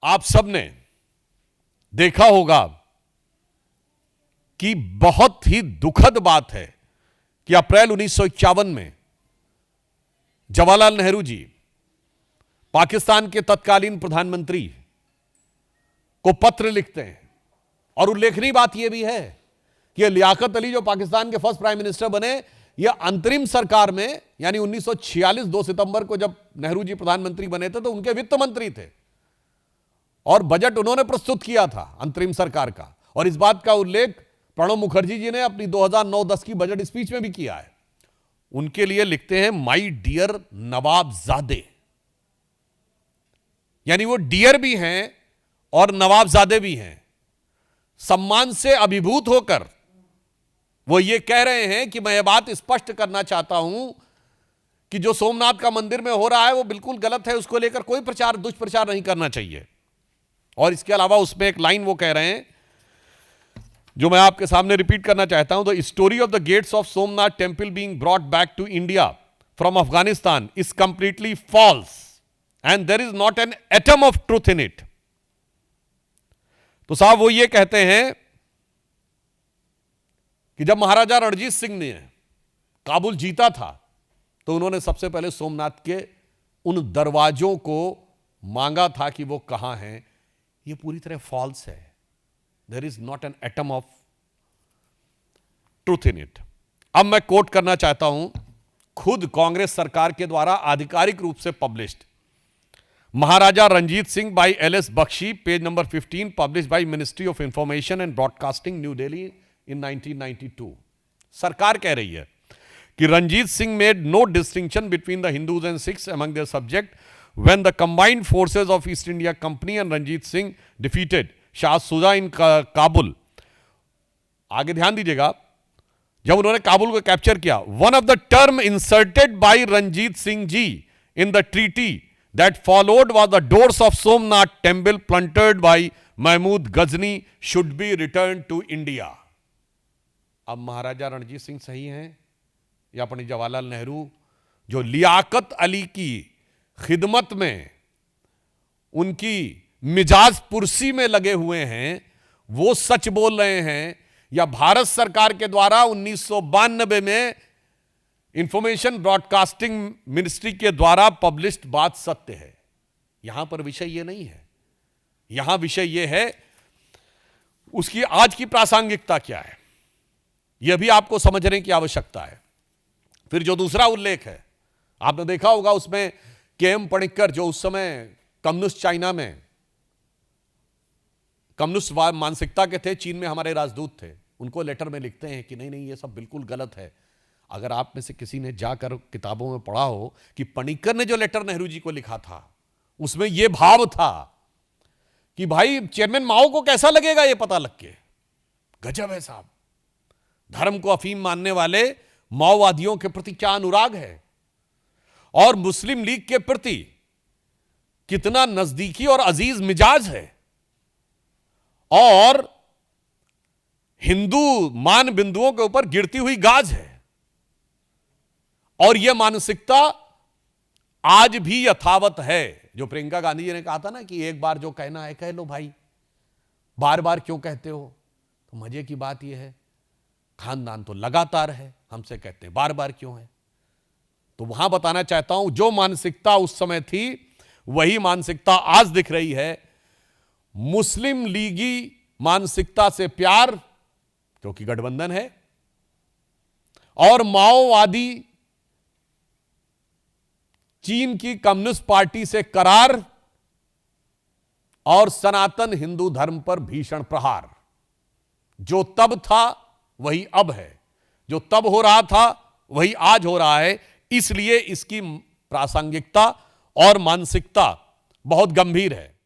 आप सबने देखा होगा कि बहुत ही दुखद बात है कि अप्रैल 1951 में जवाहरलाल नेहरू जी पाकिस्तान के तत्कालीन प्रधानमंत्री को पत्र लिखते हैं। और उल्लेखनीय बात यह भी है कि लियाकत अली जो पाकिस्तान के फर्स्ट प्राइम मिनिस्टर बने, यह अंतरिम सरकार में यानी 1946 2 सितंबर को जब नेहरू जी प्रधानमंत्री बने थे तो उनके वित्त मंत्री थे और बजट उन्होंने प्रस्तुत किया था अंतरिम सरकार का। और इस बात का उल्लेख प्रणब मुखर्जी जी ने अपनी 2009-10 की बजट स्पीच में भी किया है। उनके लिए लिखते हैं माई डियर नवाबजादे, यानी वो डियर भी हैं और नवाबजादे भी हैं। सम्मान से अभिभूत होकर वो ये कह रहे हैं कि मैं ये बात स्पष्ट करना चाहता हूं कि जो सोमनाथ का मंदिर में हो रहा है वो बिल्कुल गलत है, उसको लेकर कोई प्रचार दुष्प्रचार नहीं करना चाहिए। और इसके अलावा उसमें एक लाइन वो कह रहे हैं जो मैं आपके सामने रिपीट करना चाहता हूं, the story of the gates of Somnath temple being brought back to India from Afghanistan is completely false and there is not an atom of truth in it. तो साहब वो ये कहते हैं कि जब महाराजा रणजीत सिंह ने काबुल जीता था तो उन्होंने सबसे पहले सोमनाथ के उन दरवाजों को मांगा था कि वो कहां हैं। ये पूरी तरह फॉल्स है, there is not an atom of truth in it. अब मैं कोट करना चाहता हूं खुद कांग्रेस सरकार के द्वारा आधिकारिक रूप से published Maharaja Ranjit Singh by L S. Bakhshi, page number 15, published by ministry of information and broadcasting, new Delhi in 1992। सरकार कह रही है कि Ranjit Singh made no distinction between the Hindus and Sikhs among their subject when the combined forces of East India Company and Ranjit Singh defeated Shah Shuja in Kabul. आगे ध्यान दीजिएगा, जब उन्होंने काबुल को कैप्चर किया, one of the term inserted by Ranjit Singh ji in the treaty that followed was the doors of Somnath temple plundered by Mahmud Ghazni should be returned to India। अब महाराजा रणजीत सिंह सही हैं या पंडित जवाहरलाल नेहरू जो लियाकत अली की खिदमत में उनकी मिजाज पुरसी में लगे हुए हैं, वो सच बोल रहे हैं, या भारत सरकार के द्वारा 1992 में इंफॉर्मेशन ब्रॉडकास्टिंग मिनिस्ट्री के द्वारा पब्लिश्ड बात सत्य है। यहां पर विषय यह नहीं है, यहां विषय यह है उसकी आज की प्रासंगिकता क्या है, यह भी आपको समझने की आवश्यकता है। फिर जो दूसरा उल्लेख है आपने देखा होगा, उसमें के.एम. पणिक्कर जो उस समय कम्युनिस्ट चाइना में कम्युनिस्ट मानसिकता के थे, चीन में हमारे राजदूत थे, उनको लेटर में लिखते हैं कि नहीं नहीं ये सब बिल्कुल गलत है। अगर आप में से किसी ने जाकर किताबों में पढ़ा हो कि पणिक्कर ने जो लेटर नेहरू जी को लिखा था उसमें यह भाव था कि भाई चेयरमैन माओ को कैसा लगेगा ये पता लग के, गजब है साहब, धर्म को अफीम मानने वाले माओवादियों के प्रति क्या अनुराग है और मुस्लिम लीग के प्रति कितना नजदीकी और अजीज मिजाज है, और हिंदू मान बिंदुओं के ऊपर गिरती हुई गाज है। और यह मानसिकता आज भी यथावत है। जो प्रियंका गांधी जी ने कहा था ना कि एक बार जो कहना है कह लो भाई, बार बार क्यों कहते हो। तो मजे की बात यह है खानदान तो लगातार है, हमसे कहते हैं बार बार क्यों है। तो वहां बताना चाहता हूं जो मानसिकता उस समय थी वही मानसिकता आज दिख रही है। मुस्लिम लीगी मानसिकता से प्यार, क्योंकि गठबंधन है, और माओवादी चीन की कम्युनिस्ट पार्टी से करार, और सनातन हिंदू धर्म पर भीषण प्रहार। जो तब था वही अब है, जो तब हो रहा था वही आज हो रहा है। इसलिए इसकी प्रासंगिकता और मानसिकता बहुत गंभीर है।